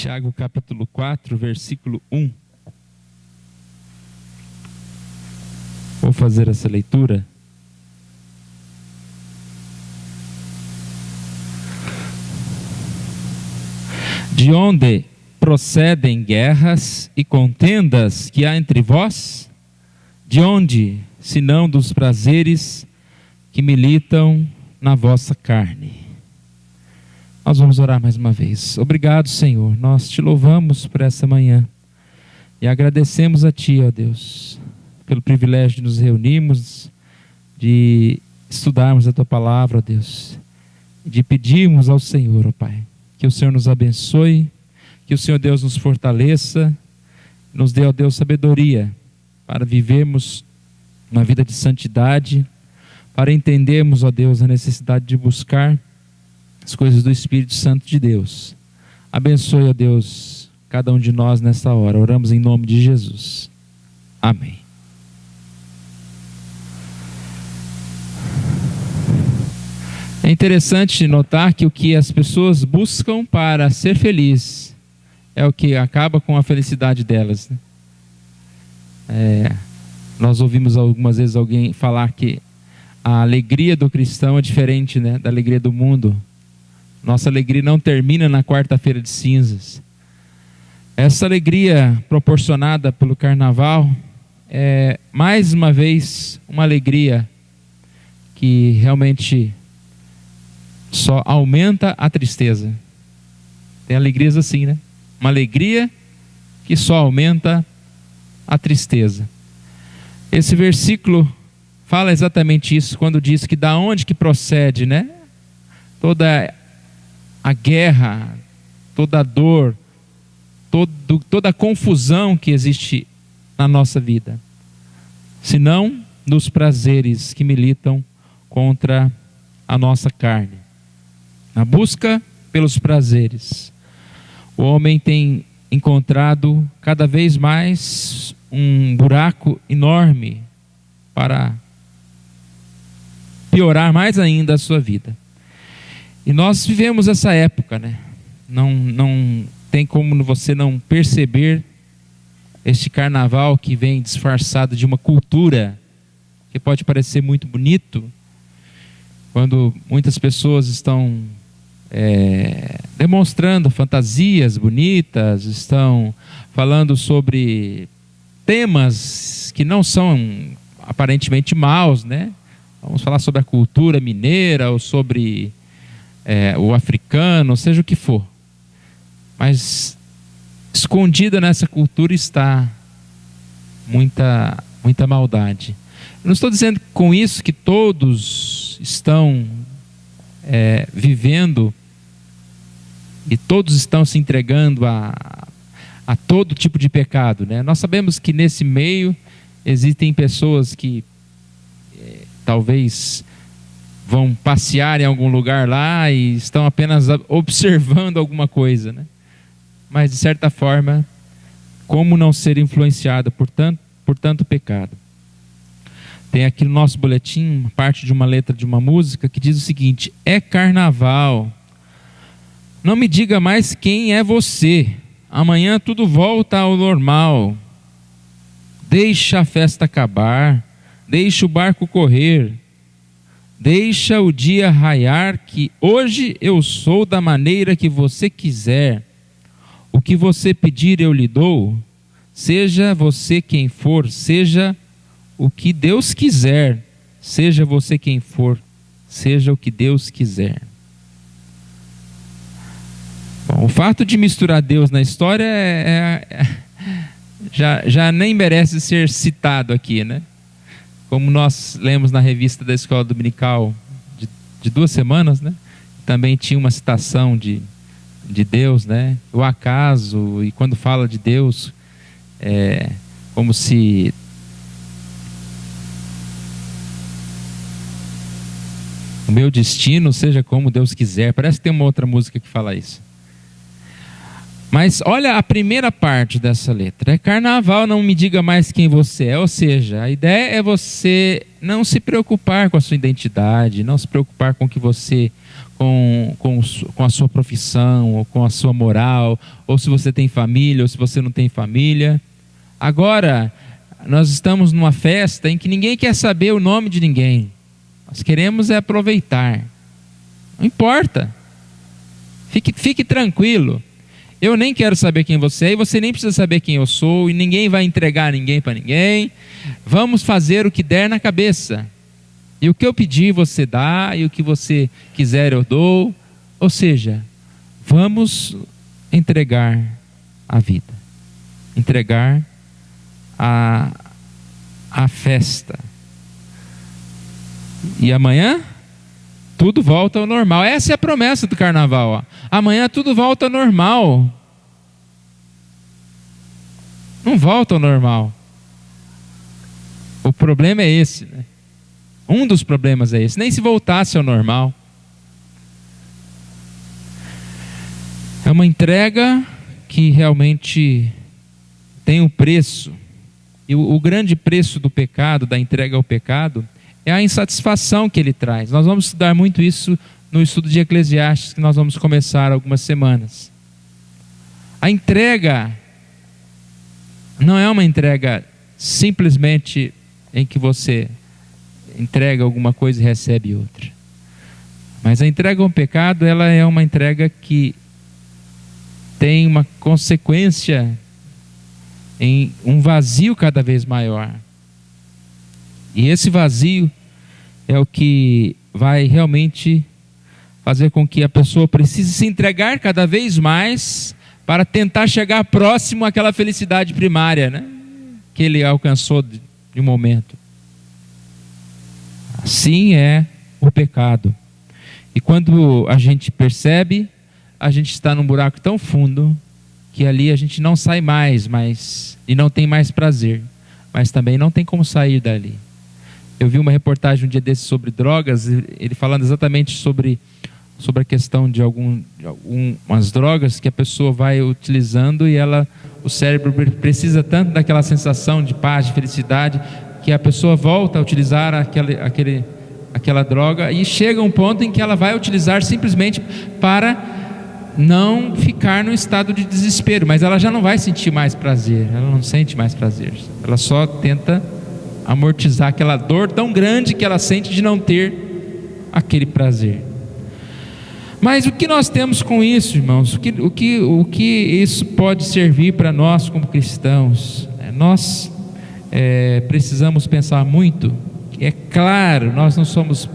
Tiago capítulo 4, versículo 1. Vou fazer essa leitura. De onde procedem guerras e contendas que há entre vós? De onde, senão dos prazeres que militam na vossa carne? Nós vamos orar mais uma vez. Obrigado, Senhor. Nós te louvamos por essa manhã e agradecemos a Ti, ó Deus, pelo privilégio de nos reunirmos, de estudarmos a Tua palavra, ó Deus, de pedirmos ao Senhor, ó Pai, que o Senhor nos abençoe, que o Senhor Deus nos fortaleça, nos dê, ó Deus, sabedoria para vivermos uma vida de santidade, para entendermos, ó Deus, a necessidade de buscar as coisas do Espírito Santo de Deus. Abençoe, ó Deus, cada um de nós nesta hora. Oramos em nome de Jesus. Amém. É interessante notar que o que as pessoas buscam para ser feliz é o que acaba com a felicidade delas, né? Nós ouvimos algumas vezes alguém falar que a alegria do cristão é diferente, né, da alegria do mundo. Nossa alegria não termina na quarta-feira de cinzas. Essa alegria proporcionada pelo carnaval é, mais uma vez, uma alegria que realmente só aumenta a tristeza. Tem alegrias assim, né? Uma alegria que só aumenta a tristeza. Esse versículo fala exatamente isso, quando diz que da onde que procede, né? Toda a guerra, toda a dor, toda a confusão que existe na nossa vida, senão dos prazeres que militam contra a nossa carne. Na busca pelos prazeres, o homem tem encontrado cada vez mais um buraco enorme para piorar mais ainda a sua vida. E nós vivemos essa época, né? Não tem como você não perceber este carnaval que vem disfarçado de uma cultura que pode parecer muito bonito, quando muitas pessoas estão demonstrando fantasias bonitas, estão falando sobre temas que não são aparentemente maus, né? Vamos falar sobre a cultura mineira ou sobre o africano, seja o que for. Mas escondida nessa cultura está muita maldade. Eu não estou dizendo com isso que todos estão vivendo e todos estão se entregando a todo tipo de pecado, né? Nós sabemos que nesse meio existem pessoas que talvez vão passear em algum lugar lá e estão apenas observando alguma coisa, né? Mas de certa forma, como não ser influenciado por tanto pecado? Tem aqui no nosso boletim parte de uma letra de uma música que diz o seguinte: é carnaval, não me diga mais quem é você, amanhã tudo volta ao normal. Deixa a festa acabar, deixa o barco correr, deixa o dia raiar, que hoje eu sou da maneira que você quiser. O que você pedir eu lhe dou, seja você quem for, seja o que Deus quiser, seja você quem for, seja o que Deus quiser. Bom, o fato de misturar Deus na história já nem merece ser citado aqui, né? Como nós lemos na revista da Escola Dominical de 2 semanas, né? Também tinha uma citação de Deus, né? O acaso, e quando fala de Deus, como se o meu destino seja como Deus quiser. Parece que tem uma outra música que fala isso. Mas olha a primeira parte dessa letra: é carnaval, não me diga mais quem você é. Ou seja, a ideia é você não se preocupar com a sua identidade, não se preocupar com o que você com a sua profissão, ou com a sua moral, ou se você tem família, ou se você não tem família. Agora, nós estamos numa festa em que ninguém quer saber o nome de ninguém. Nós queremos é aproveitar. Não importa. Fique tranquilo. Eu nem quero saber quem você é, e você nem precisa saber quem eu sou, e ninguém vai entregar ninguém para ninguém. Vamos fazer o que der na cabeça. E o que eu pedir você dá, e o que você quiser eu dou. Ou seja, vamos entregar a vida, entregar a festa. E amanhã tudo volta ao normal. Essa é a promessa do carnaval, ó. Amanhã tudo volta ao normal. Não volta ao normal. O problema é esse, né? Um dos problemas é esse. Nem se voltasse ao normal. É uma entrega que realmente tem um preço. E o grande preço do pecado, da entrega ao pecado, é a insatisfação que ele traz. Nós vamos estudar muito isso no estudo de Eclesiastes, que nós vamos começar algumas semanas. A entrega não é uma entrega simplesmente em que você entrega alguma coisa e recebe outra. Mas a entrega ao pecado, ela é uma entrega que tem uma consequência em um vazio cada vez maior. E esse vazio é o que vai realmente fazer com que a pessoa precise se entregar cada vez mais para tentar chegar próximo àquela felicidade primária, né, que ele alcançou de um momento. Assim é o pecado. E quando a gente percebe, a gente está num buraco tão fundo que ali a gente não sai mais, e não tem mais prazer, mas também não tem como sair dali. Eu vi uma reportagem um dia desses sobre drogas, ele falando exatamente sobre a questão de algumas drogas que a pessoa vai utilizando e o cérebro precisa tanto daquela sensação de paz, de felicidade, que a pessoa volta a utilizar aquela droga e chega um ponto em que ela vai utilizar simplesmente para não ficar no estado de desespero, mas ela já não vai sentir mais prazer, ela não sente mais prazer, ela só tenta amortizar aquela dor tão grande que ela sente de não ter aquele prazer. Mas o que nós temos com isso, irmãos? O que isso pode servir para nós como cristãos? Nós precisamos pensar muito. É claro, nós não somos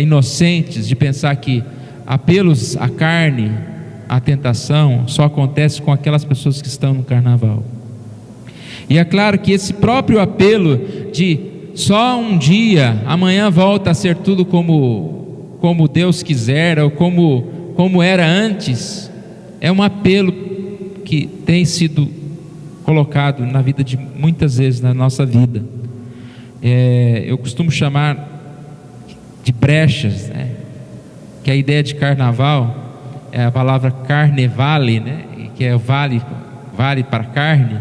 inocentes de pensar que apelos à carne, à tentação, só acontece com aquelas pessoas que estão no carnaval. E é claro que esse próprio apelo de só um dia, amanhã volta a ser tudo como Deus quiser, ou como era antes, é um apelo que tem sido colocado na vida de muitas vezes na nossa vida. Eu costumo chamar de brechas, né? Que a ideia de carnaval é a palavra carnevale, né? Que é vale para carne.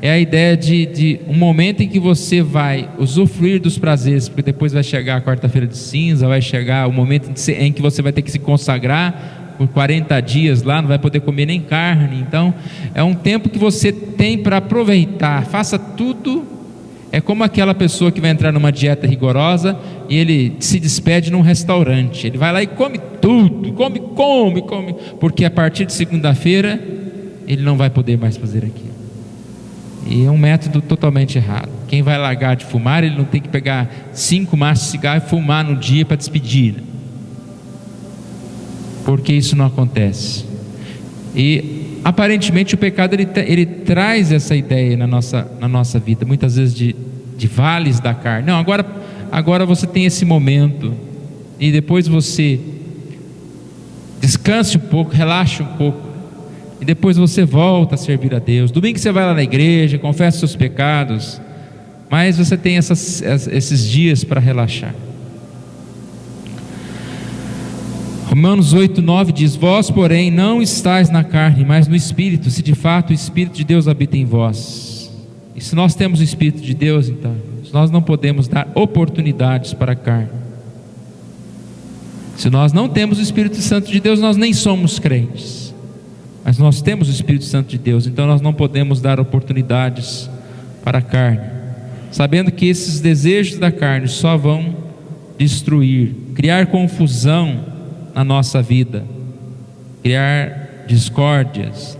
É a ideia de um momento em que você vai usufruir dos prazeres, porque depois vai chegar a quarta-feira de cinza, vai chegar o momento em que você vai ter que se consagrar por 40 dias lá, não vai poder comer nem carne. Então é um tempo que você tem para aproveitar. Faça tudo. É como aquela pessoa que vai entrar numa dieta rigorosa e ele se despede num restaurante. Ele vai lá e come tudo, come, porque a partir de segunda-feira ele não vai poder mais fazer aquilo. E é um método totalmente errado. Quem vai largar de fumar, ele não tem que pegar 5 maços de cigarro e fumar no dia para despedir, né? Porque isso não acontece. E aparentemente o pecado ele traz essa ideia na nossa vida, muitas vezes de vales da carne. Não, agora você tem esse momento, e depois você descanse um pouco, relaxe um pouco, e depois você volta a servir a Deus. Domingo você vai lá na igreja, confessa seus pecados, mas você tem esses dias para relaxar. Romanos 8:9 diz: vós, porém, não estáis na carne, mas no Espírito, se de fato o Espírito de Deus habita em vós. E se nós temos o Espírito de Deus, então nós não podemos dar oportunidades para a carne. Se nós não temos o Espírito Santo de Deus, nós nem somos crentes. Mas nós temos o Espírito Santo de Deus, então nós não podemos dar oportunidades para a carne, sabendo que esses desejos da carne só vão destruir, criar confusão na nossa vida, criar discórdias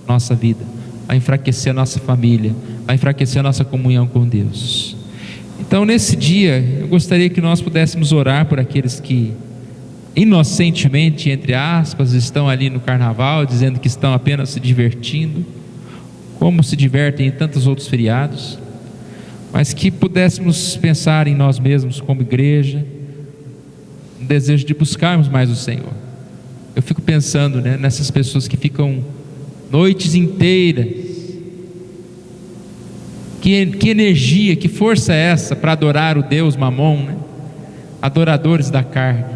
na nossa vida, vai enfraquecer a nossa família, vai enfraquecer a nossa comunhão com Deus. Então nesse dia, eu gostaria que nós pudéssemos orar por aqueles que inocentemente, entre aspas, estão ali no carnaval, dizendo que estão apenas se divertindo, como se divertem em tantos outros feriados, mas que pudéssemos pensar em nós mesmos como igreja, no desejo de buscarmos mais o Senhor. Eu fico pensando, né, nessas pessoas que ficam noites inteiras. Que energia, que força é essa para adorar o Deus Mamon, né? Adoradores da carne.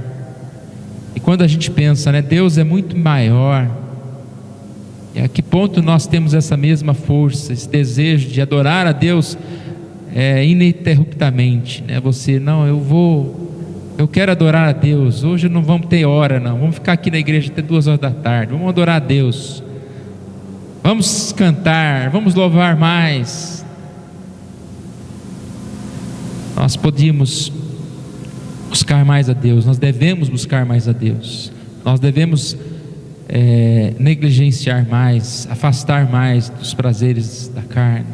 E quando a gente pensa, né, Deus é muito maior, e a que ponto nós temos essa mesma força, esse desejo de adorar a Deus ininterruptamente, né? Você, não, eu quero adorar a Deus, hoje não vamos ter hora não, vamos ficar aqui na igreja até 2 horas da tarde, vamos adorar a Deus, vamos cantar, vamos louvar mais. Nós podíamos buscar mais a Deus, nós devemos buscar mais a Deus, nós devemos negligenciar mais, afastar mais dos prazeres da carne,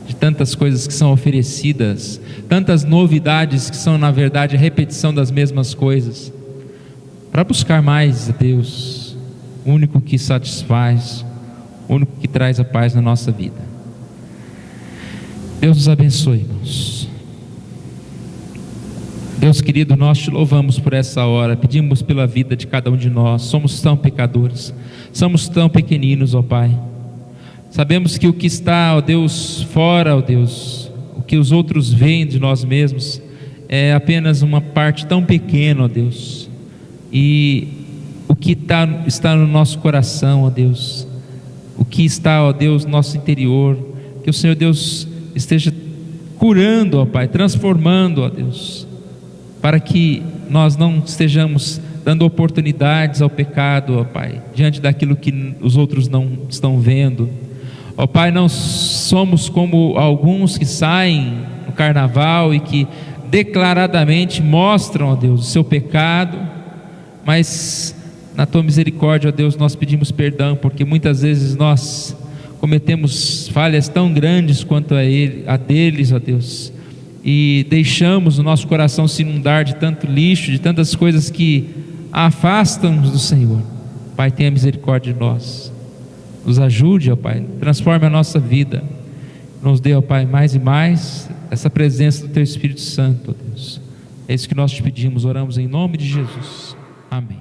de tantas coisas que são oferecidas, tantas novidades que são na verdade a repetição das mesmas coisas, para buscar mais a Deus, o único que satisfaz, o único que traz a paz na nossa vida. Deus nos abençoe, irmãos. Deus querido, nós te louvamos por essa hora, pedimos pela vida de cada um de nós. Somos tão pecadores, somos tão pequeninos, ó Pai. Sabemos que o que está, ó Deus, fora, ó Deus, o que os outros veem de nós mesmos é apenas uma parte tão pequena, ó Deus. E o que está no nosso coração, ó Deus, o que está, ó Deus, no nosso interior, que o Senhor Deus esteja curando, ó Pai, transformando, ó Deus, para que nós não estejamos dando oportunidades ao pecado, ó Pai, diante daquilo que os outros não estão vendo. Ó Pai, não somos como alguns que saem no carnaval e que declaradamente mostram, ó Deus, o seu pecado, mas na Tua misericórdia, ó Deus, nós pedimos perdão, porque muitas vezes nós cometemos falhas tão grandes quanto a deles, ó Deus, e deixamos o nosso coração se inundar de tanto lixo, de tantas coisas que afastam-nos do Senhor. Pai, tenha misericórdia de nós, nos ajude, ó Pai, transforme a nossa vida, nos dê, ó Pai, mais e mais essa presença do Teu Espírito Santo, ó Deus. É isso que nós te pedimos, oramos em nome de Jesus, amém.